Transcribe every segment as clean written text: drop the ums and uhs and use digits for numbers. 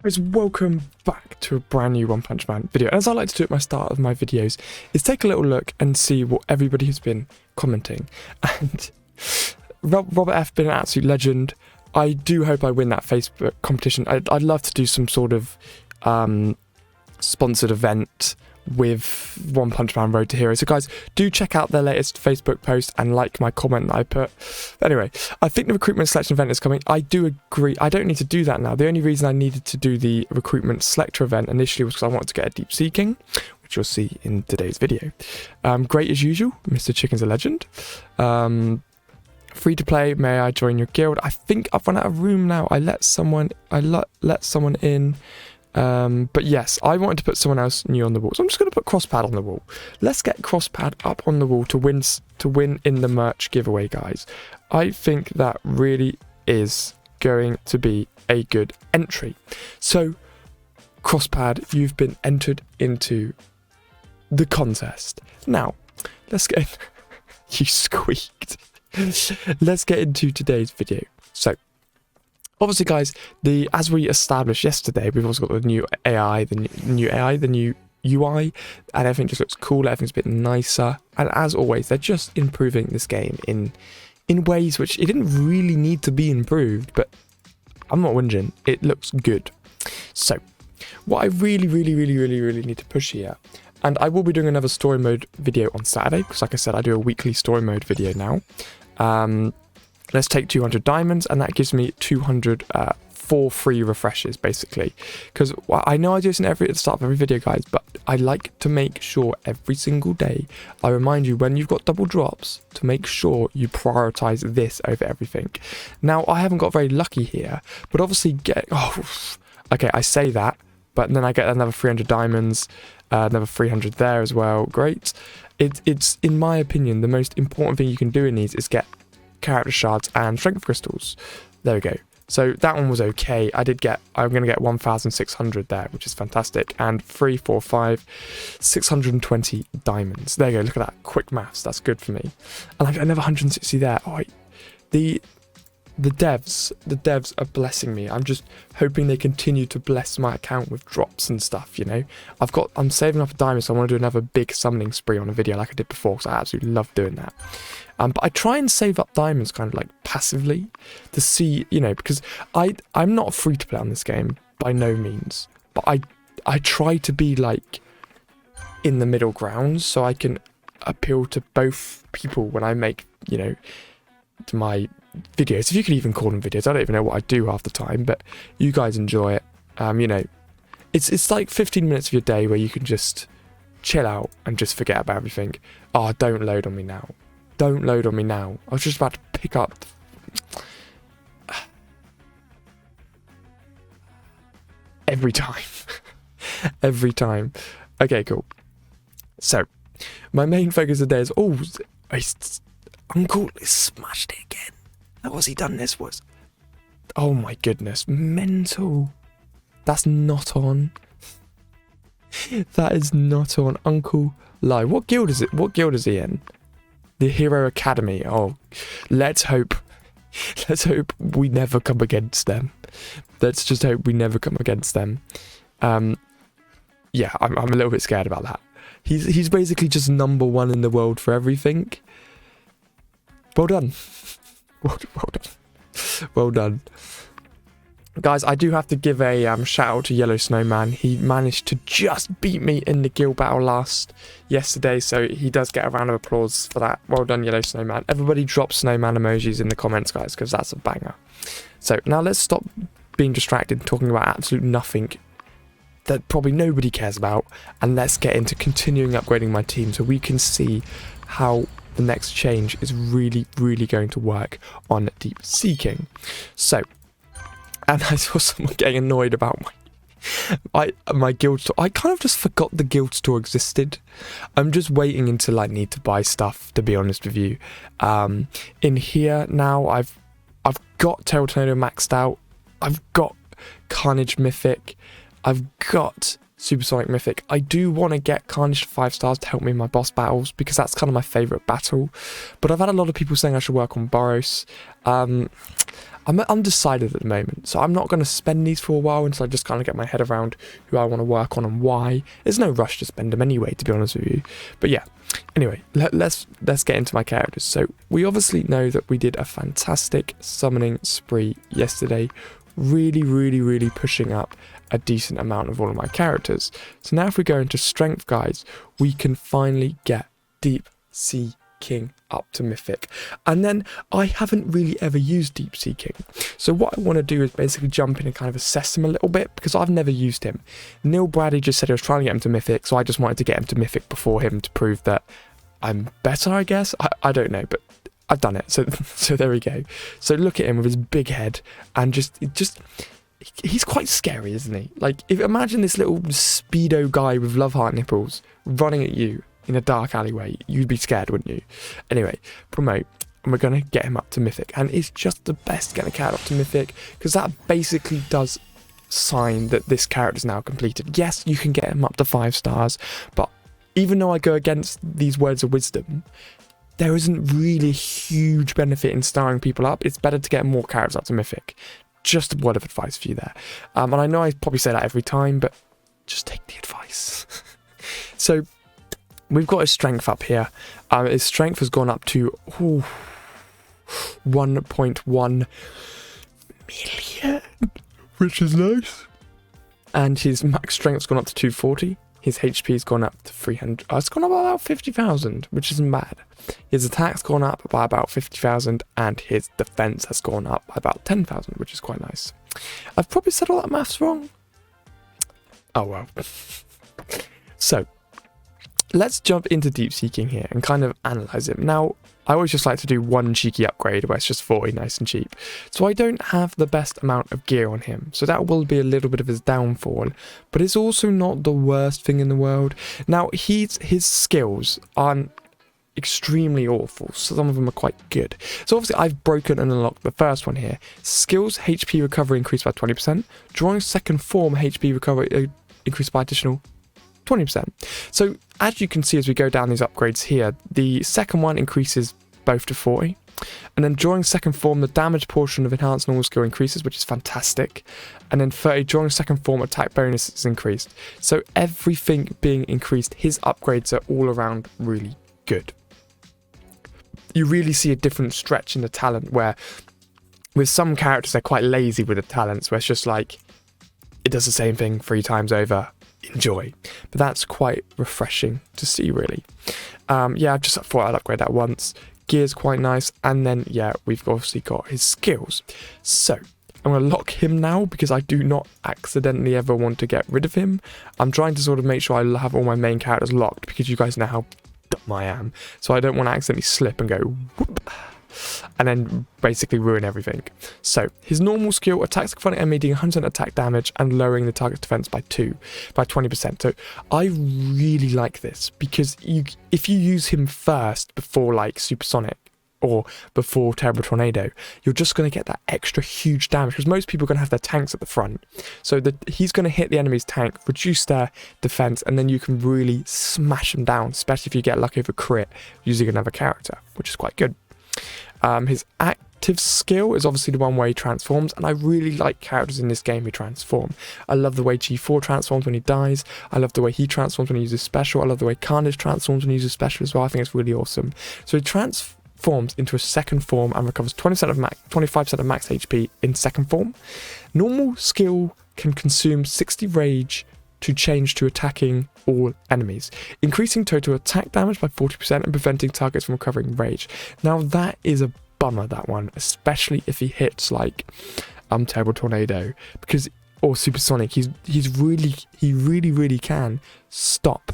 Guys, welcome back to a brand new One Punch Man video. As I like to do at my start of my videos, is take a little look and see what everybody has been commenting. And Robert F been an absolute legend. I do hope I win that Facebook competition. I'd love to do some sort of sponsored event with One Punch Man Road to Hero. So guys, do check out their latest Facebook post and like my comment that I put. But anyway, I think the recruitment selection event is coming. I do agree. I don't need to do that now. The only reason I needed to do the recruitment selector event initially was because I wanted to get a deep seeking, which you'll see in today's video. Great as usual, Mr. Chicken's a legend. Free to play, may I join your guild? I think I've run out of room now. I let someone in. But yes, I wanted to put someone else new on the wall, so I'm just going to put Crosspad on the wall. Let's get Crosspad up on the wall to win in the merch giveaway, guys. I think that really is going to be a good entry. So, Crosspad, you've been entered into the contest. Now, let's get in. You squeaked. Let's get into today's video. So, obviously, guys, as we established yesterday, we've also got the new AI, the new UI, and everything just looks cooler, everything's a bit nicer. And as always, they're just improving this game in ways which it didn't really need to be improved, but I'm not whinging. It looks good. So, what I really need to push here, and I will be doing another story mode video on Saturday, because like I said, I do a weekly story mode video now. Let's take 200 diamonds, and that gives me 200 for free refreshes, basically. Because I know I do this at the start of every video, guys, but I like to make sure every single day I remind you when you've got double drops to make sure you prioritize this over everything. Now, I haven't got very lucky here, but obviously okay, I say that, but then I get another 300 diamonds, another 300 there as well. Great. It's in my opinion, the most important thing you can do in these is get character shards and strength crystals. There we go. So that one was okay. I'm going to get 1,600 there, which is fantastic. And 3, 4, 5, 620 diamonds. There you go. Look at that. Quick maths. That's good for me. And I get another 160 there. Oh, the devs are blessing me. I'm just hoping they continue to bless my account with drops and stuff, you know. I'm saving up a diamond, so I want to do another big summoning spree on a video like I did before, because I absolutely love doing that. But I try and save up diamonds kind of like passively to see, you know, because I'm not free to play on this game by no means, but I try to be like in the middle ground so I can appeal to both people when I make, you know, to my videos, if you could even call them videos. I don't even know what I do half the time, but you guys enjoy it. You know, it's like 15 minutes of your day where you can just chill out and just forget about everything. Oh, don't load on me now. Don't load on me now. I was just about to pick up. Every time. Every time. Okay, cool. So, my main focus today is, Uncle smashed it again. How was he done this? Oh my goodness, mental. That's not on. That is not on. Uncle Lie. What guild is it? What guild is he in? The Hero Academy. Oh, let's hope we never come against them. Let's just hope we never come against them. Yeah, I'm a little bit scared about that. He's basically just #1 in the world for everything. Well done. Well done. Guys, I do have to give a shout out to Yellow Snowman. He managed to just beat me in the guild battle yesterday, so he does get a round of applause for that. Well done, Yellow Snowman. Everybody drop snowman emojis in the comments, guys, because that's a banger. So now let's stop being distracted and talking about absolute nothing that probably nobody cares about, and let's get into continuing upgrading my team so we can see how the next change is really going to work on deep seeking. So, and I saw someone getting annoyed about my guild store. I kind of just forgot the guild store existed. I'm just waiting until I need to buy stuff, to be honest with you. In here now, I've got Terror Tornado maxed out. I've got Carnage Mythic. I've got Supersonic Mythic. I do want to get Carnage to 5 stars to help me in my boss battles, because that's kind of my favourite battle. But I've had a lot of people saying I should work on Boros. I'm undecided at the moment, so I'm not going to spend these for a while until I just kind of get my head around who I want to work on and why. There's no rush to spend them anyway, to be honest with you. But yeah, anyway, let's get into my characters. So we obviously know that we did a fantastic summoning spree yesterday, really pushing up a decent amount of all of my characters. So now if we go into strength, guys, we can finally get Deep Sea King up to Mythic. And then I haven't really ever used Deep Sea King. So what I want to do is basically jump in and kind of assess him a little bit, because I've never used him. Neil Bradley just said he was trying to get him to Mythic, so I just wanted to get him to Mythic before him to prove that I'm better, I guess. I don't know, but I've done it. So there we go. So look at him with his big head, and just he's quite scary, isn't he? Like, imagine this little speedo guy with love heart nipples running at you in a dark alleyway. You'd be scared, wouldn't you? Anyway, promote, and we're going to get him up to Mythic. And it's just the best getting a character up to Mythic, because that basically does sign that this character is now completed. Yes, you can get him up to 5 stars, but even though I go against these words of wisdom, there isn't really a huge benefit in starring people up. It's better to get more characters up to Mythic. Just a word of advice for you there. And I know I probably say that every time, but just take the advice. So we've got his strength up here. His strength has gone up to 1.1 million, which is nice. And his max strength's gone up to 240. His HP's gone up to 300. It's gone up by about 50,000, which isn't bad. His attack's gone up by about 50,000, and his defense has gone up by about 10,000, which is quite nice. I've probably said all that maths wrong. Oh well. So let's jump into Deep Sea King here and kind of analyze him. Now, I always just like to do one cheeky upgrade where it's just 40, nice and cheap. So I don't have the best amount of gear on him, so that will be a little bit of his downfall, but it's also not the worst thing in the world. Now, his skills aren't extremely awful, some of them are quite good. So obviously I've broken and unlocked the first one here. Skills, HP recovery increased by 20%. Drawing second form, HP recovery increased by additional 20%. So as you can see, as we go down these upgrades here, the second one increases both to 40, and then drawing second form, the damage portion of enhanced normal skill increases, which is fantastic, and then 30, drawing second form, attack bonus is increased. So everything being increased, his upgrades are all around really good. You really see a different stretch in the talent, where with some characters they're quite lazy with the talents, where it's just like it does the same thing 3 times over, enjoy. But that's quite refreshing to see, really. Yeah, I've just thought I'd upgrade that once. Gear's quite nice, and then yeah, we've obviously got his skills. So I'm going to lock him now, because I do not accidentally ever want to get rid of him. I'm trying to sort of make sure I have all my main characters locked, because you guys know how dumb I am, so I don't want to accidentally slip and go whoop, and then basically ruin everything. So his normal skill, attacks the front enemy, dealing 100% attack damage and lowering the target's defense by 20%. So I really like this, because if you use him first before like Supersonic or before Terrible Tornado, you're just going to get that extra huge damage, because most people are going to have their tanks at the front. So he's going to hit the enemy's tank, reduce their defense, and then you can really smash them down, especially if you get lucky with a crit using another character, which is quite good. His active skill is obviously the one where he transforms, and I really like characters in this game who transform. I love the way G4 transforms when he dies. I love the way he transforms when he uses special. I love the way Carnage transforms when he uses special as well. I think it's really awesome. So he transforms into a second form and recovers 25% of max HP in second form. Normal skill can consume 60 rage to change to attacking all enemies, increasing total attack damage by 40% and preventing targets from recovering rage. Now that is a bummer, that one, especially if he hits like Terrible Tornado, because or Supersonic. He really can stop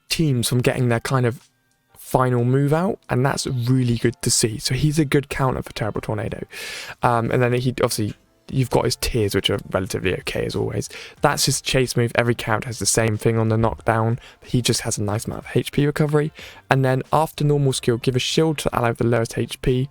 teams from getting their kind of final move out, and that's really good to see. So he's a good counter for Terrible Tornado. And then he obviously, you've got his tears, which are relatively okay as always. That's his chase move. Every character has the same thing on the knockdown. He just has a nice amount of HP recovery. And then after normal skill, give a shield to ally with the lowest HP.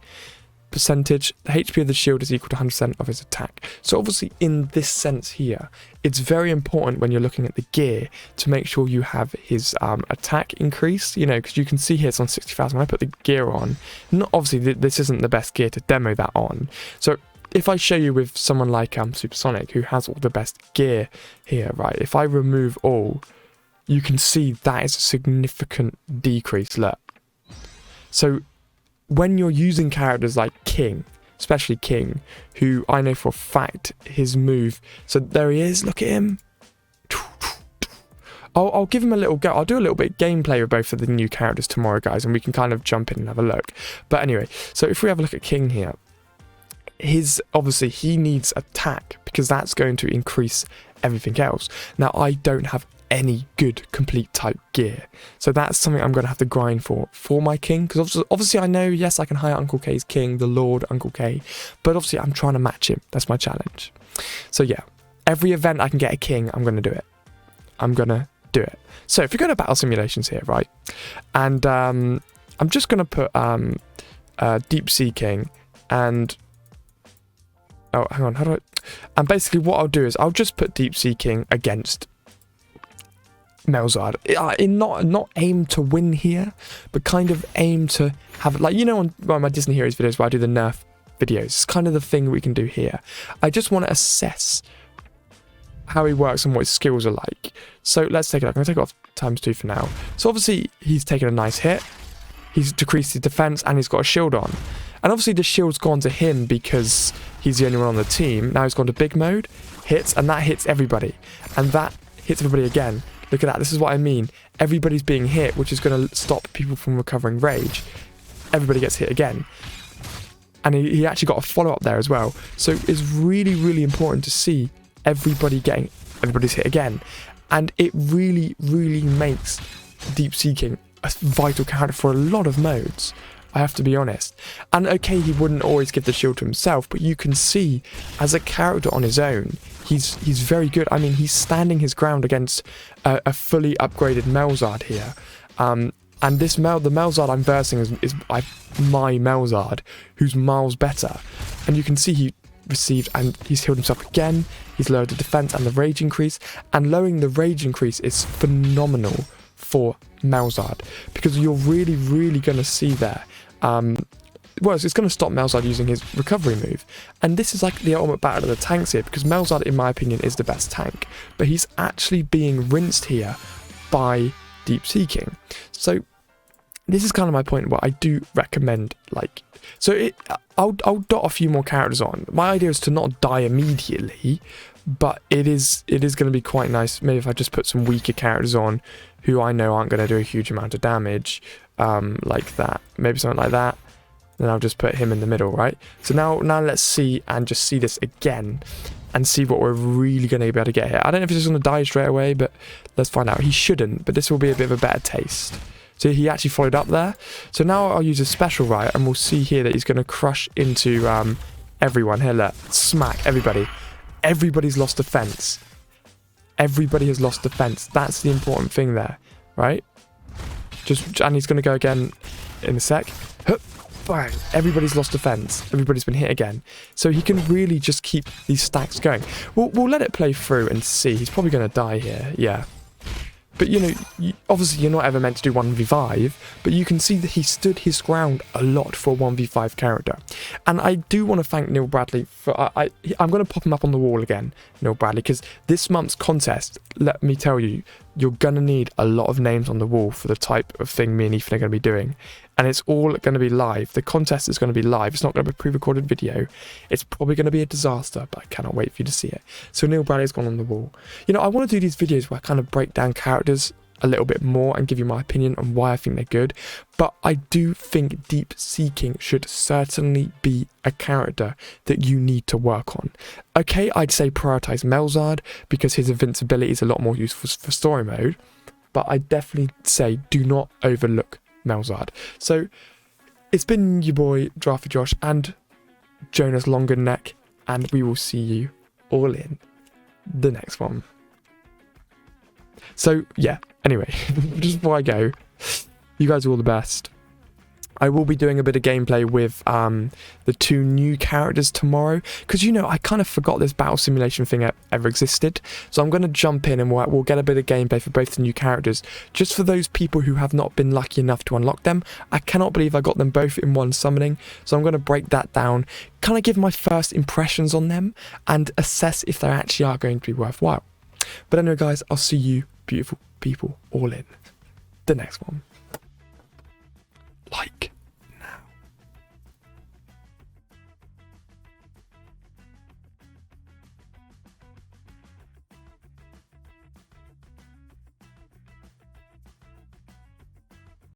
percentage, the HP of the shield is equal to 100% of his attack. So obviously in this sense here, it's very important when you're looking at the gear to make sure you have his attack increased, you know, because you can see here it's on 60,000. When I put the gear on, not obviously this isn't the best gear to demo that on. So if I show you with someone like Supersonic, who has all the best gear here, right, if I remove all, you can see that is a significant decrease, look. So when you're using characters like King, especially King, who I know for a fact his move, so there he is, look at him. I'll give him a little go. I'll do a little bit of gameplay with both of the new characters tomorrow, guys, and we can kind of jump in and have a look. But anyway, so if we have a look at King here, obviously he needs attack because that's going to increase everything else. Now I don't have any good complete type gear, so that's something I'm going to have to grind for my King, because obviously I know, yes, I can hire Uncle K's King, the Lord Uncle K, but obviously I'm trying to match him. That's my challenge. So yeah, every event I can get a King, I'm going to do it. I'm going to do it. So if you go to battle simulations here, right, and I'm just going to put Deep Sea King, and oh, hang on, how do I, and basically what I'll do is I'll just put Deep Sea King against Melzard, not aim to win here, but kind of aim to have, like, you know, on my Disney Heroes videos where I do the nerf videos, it's kind of the thing we can do here. I just want to assess how he works and what his skills are like. So let's take it up. I'm going to take it off ×2 for now. So obviously he's taken a nice hit, he's decreased his defense, and he's got a shield on. And obviously the shield's gone to him because he's the only one on the team. Now he's gone to big mode, hits, and that hits everybody. And that hits everybody again. Look at that, this is what I mean. Everybody's being hit, which is going to stop people from recovering rage. Everybody gets hit again. And he actually got a follow-up there as well. So it's really, really important to see everybody's hit again. And it really, really makes Deep Sea King a vital character for a lot of modes, I have to be honest. And okay, he wouldn't always give the shield to himself, but you can see as a character on his own, he's very good. I mean, he's standing his ground against a fully upgraded Melzard here. And the Melzard I'm versing is my Melzard, who's miles better. And you can see he received, and he's healed himself again. He's lowered the defense and the rage increase. And lowering the rage increase is phenomenal for Melzard, because you're really, really going to see there. Well, it's going to stop Melzard using his recovery move. And this is like the ultimate battle of the tanks here, because Melzard, in my opinion, is the best tank. But he's actually being rinsed here by Deep Sea King. So this is kind of my point where I do recommend, like, so I'll dot a few more characters on. My idea is to not die immediately, but it is going to be quite nice. Maybe if I just put some weaker characters on who I know aren't going to do a huge amount of damage, like that. Maybe something like that. Then I'll just put him in the middle, right? So now let's see and just see this again and see what we're really going to be able to get here. I don't know if he's just going to die straight away, but let's find out. He shouldn't, but this will be a bit of a better taste. So he actually followed up there. So now I'll use a special, right? And we'll see here that he's going to crush into everyone. Here, look. Smack, everybody. Everybody's lost defense. Everybody has lost defense. That's the important thing there, right? And he's going to go again in a sec. Hup, bang. Everybody's lost defense. Everybody's been hit again. So he can really just keep these stacks going. We'll let it play through and see. He's probably going to die here. Yeah. But, you know, obviously you're not ever meant to do 1v5, but you can see that he stood his ground a lot for a 1v5 character. And I do want to thank Neil Bradley for... I'm going to pop him up on the wall again, Neil Bradley, because this month's contest, let me tell you, you're going to need a lot of names on the wall for the type of thing me and Ethan are going to be doing. And it's all going to be live. The contest is going to be live. It's not going to be a pre-recorded video. It's probably going to be a disaster, but I cannot wait for you to see it. So Neil Bradley's gone on the wall. You know, I want to do these videos where I kind of break down characters a little bit more and give you my opinion on why I think they're good. But I do think Deep Sea King should certainly be a character that you need to work on. Okay, I'd say prioritize Melzard because his invincibility is a lot more useful for story mode. But I definitely say do not overlook Melzard. So it's been your boy Giraffeyjosh and Jonas Longerneck, and we will see you all in the next one. So yeah, anyway, just before I go, you guys are all the best. I will be doing a bit of gameplay with the 2 new characters tomorrow, because you know, I kind of forgot this battle simulation thing ever existed. So I'm going to jump in and we'll get a bit of gameplay for both the new characters, just for those people who have not been lucky enough to unlock them. I cannot believe I got them both in one summoning, so I'm going to break that down, kind of give my first impressions on them and assess if they actually are going to be worthwhile. But anyway guys, I'll see you beautiful people all in the next one.